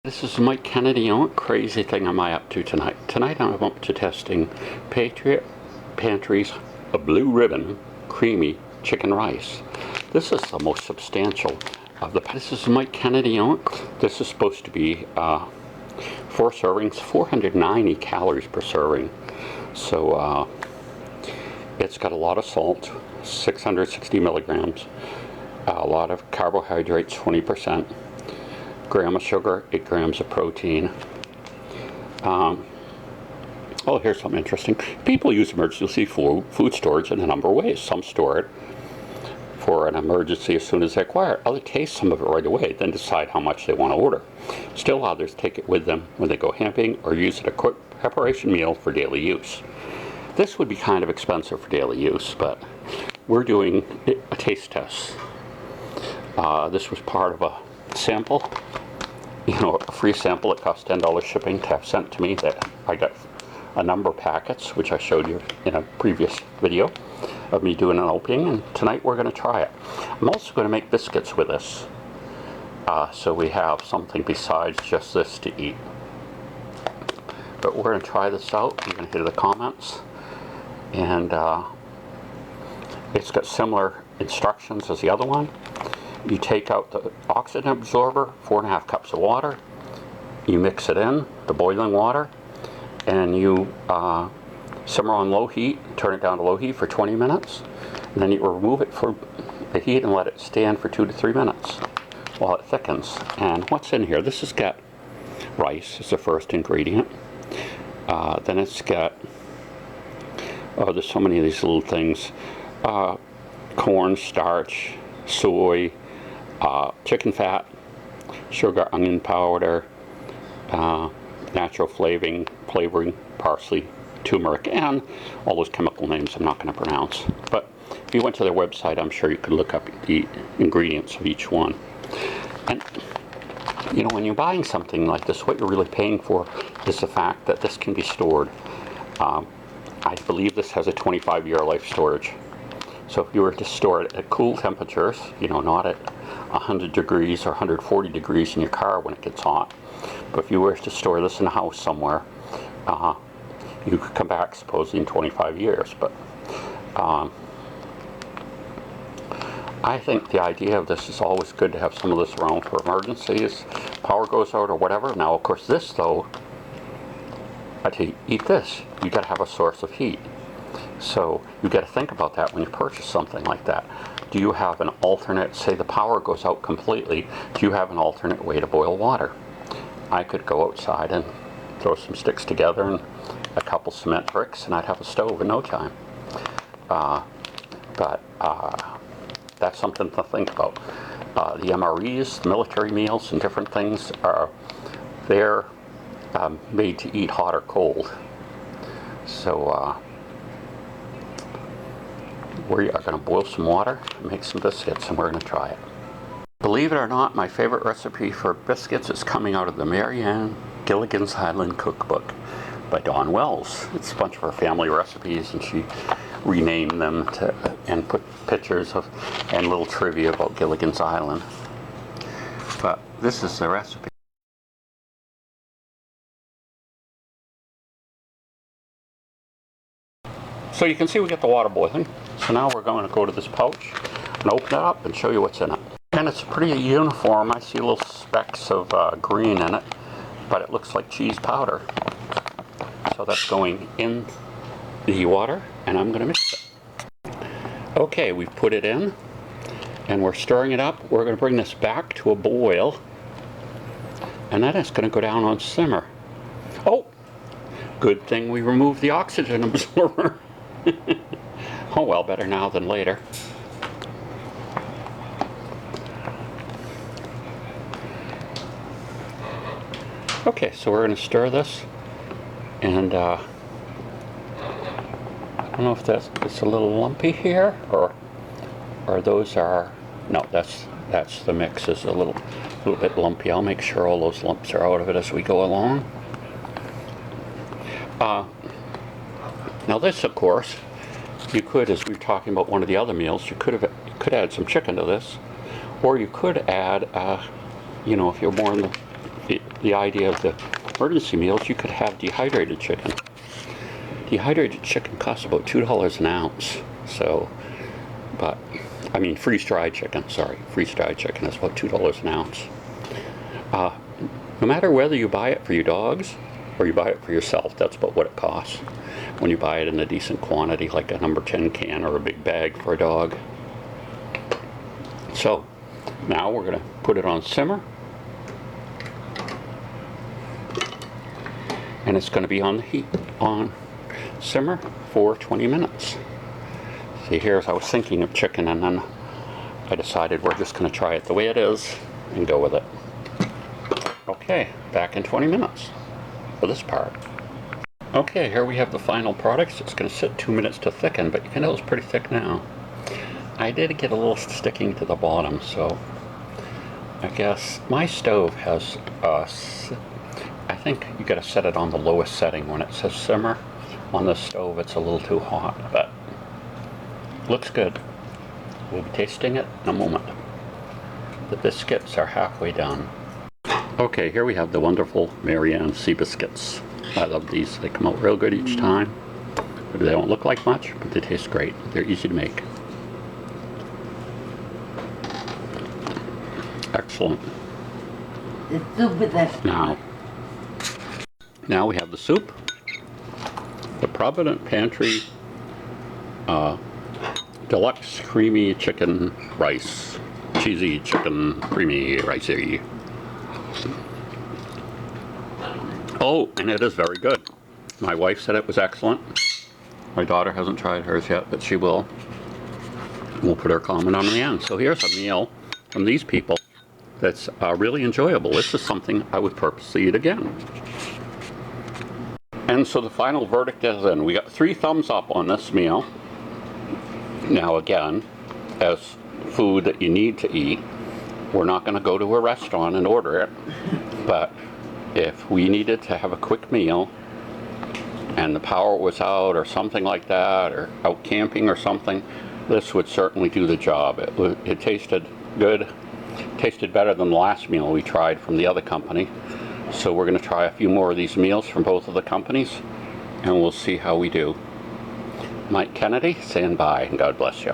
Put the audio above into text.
This is Mike Kennedy. What crazy thing am I up to tonight? Tonight I'm up to testing Patriot Pantry's Blue Ribbon Creamy Chicken Rice. This is the most substantial of the. This is Mike Kennedy. This is supposed to be 4 servings, 490 calories per serving. So it's got a lot of salt, 660 milligrams, a lot of carbohydrates, 20%. Gram of sugar, 8 grams of protein. Oh, here's something interesting. People use emergency food storage in a number of ways. Some store it for an emergency as soon as they acquire it. Others taste some of it right away, then decide how much they want to order. Still others take it with them when they go camping or use it as a quick preparation meal for daily use. This would be kind of expensive for daily use, but we're doing a taste test. This was part of a sample, a free sample. It cost $10 shipping to have sent to me. That I got a number of packets, which I showed you in a previous video of me doing an opening, and tonight we're going to try it. I'm also going to make biscuits with this, so we have something besides just this to eat. But we're going to try this out. You're going to hear the comments, and it's got similar instructions as the other one. You take out the oxygen absorber, 4.5 cups of water, you mix it in, the boiling water, and you simmer on low heat, turn it down to low heat for 20 minutes, and then you remove it from the heat and let it stand for 2 to 3 minutes while it thickens. And what's in here? This has got rice as the first ingredient. Then it's got, there's so many of these little things, corn starch, soy, chicken fat, sugar, onion powder, natural flavoring, parsley, turmeric, and all those chemical names I'm not going to pronounce. But if you went to their website, I'm sure you could look up the ingredients of each one. And when you're buying something like this, what you're really paying for is the fact that this can be stored. I believe this has a 25-year life storage. So if you were to store it at cool temperatures, not at 100 degrees or 140 degrees in your car when it gets hot, but if you were to store this in a house somewhere, you could come back supposedly in 25 years. But I think the idea of this is always good to have some of this around for emergencies, power goes out or whatever. Now, of course, this though, to eat this, you got to have a source of heat. So you got to think about that when you purchase something like that. Do you have an alternate, say the power goes out completely, do you have an alternate way to boil water? I could go outside and throw some sticks together and a couple cement bricks and I'd have a stove in no time. But that's something to think about. The MREs, the military meals and different things, they're made to eat hot or cold. So we are going to boil some water, make some biscuits, and we're going to try it. Believe it or not, my favorite recipe for biscuits is coming out of the Marianne Gilligan's Island cookbook by Dawn Wells. It's a bunch of her family recipes, and she renamed them and put pictures of and little trivia about Gilligan's Island. But this is the recipe. So you can see we get the water boiling. So now we're going to go to this pouch and open it up and show you what's in it. And it's pretty uniform. I see little specks of green in it, but it looks like cheese powder. So that's going in the water, and I'm going to mix it. Okay, we've put it in, and we're stirring it up. We're going to bring this back to a boil, and then it's going to go down on simmer. Oh, good thing we removed the oxygen absorber. Oh well, better now than later. Okay, so we're going to stir this, and I don't know if it's a little lumpy here, or those are, no, that's the mix is a little bit lumpy. I'll make sure all those lumps are out of it as we go along. Now this, of course, you could, as we were talking about one of the other meals, you could add some chicken to this, or you could add, if you're more in the the idea of the emergency meals, you could have dehydrated chicken. Dehydrated chicken costs about $2 an ounce. So, but, I mean freeze-dried chicken, sorry. Freeze-dried chicken is about $2 an ounce. No matter whether you buy it for your dogs or you buy it for yourself, that's about what it costs. When you buy it in a decent quantity, like a number 10 can or a big bag for a dog. So, now we're going to put it on simmer. And it's going to be on the heat, on simmer for 20 minutes. See, here's, I was thinking of chicken, and then I decided we're just going to try it the way it is and go with it. Okay, back in 20 minutes for this part. Okay, here we have the final products. It's going to sit 2 minutes to thicken, but you can know it's pretty thick now. I did get a little sticking to the bottom, so I guess my stove has I think you got to set it on the lowest setting. When it says simmer on the stove, it's a little too hot, but looks good. We'll be tasting it in a moment. The biscuits are halfway done. Okay, here we have the wonderful Marianne Sea Biscuits. I love these. They come out real good each time. They don't look like much, but they taste great. They're easy to make. Excellent. The soup is excellent. Now we have the soup. The Patriot Pantry Deluxe Creamy Chicken Rice. Cheesy chicken creamy ricey. Oh, and it is very good. My wife said it was excellent. My daughter hasn't tried hers yet, but she will. We'll put her comment on the end. So here's a meal from these people that's really enjoyable. This is something I would purposely eat again. And so the final verdict is in. We got 3 thumbs up on this meal. Now again, as food that you need to eat, we're not going to go to a restaurant and order it. But if we needed to have a quick meal and the power was out or something like that, or out camping or something, this would certainly do the job. It tasted good. Tasted better than the last meal we tried from the other company. So we're going to try a few more of these meals from both of the companies, and we'll see how we do. Mike Kennedy saying bye, and God bless you.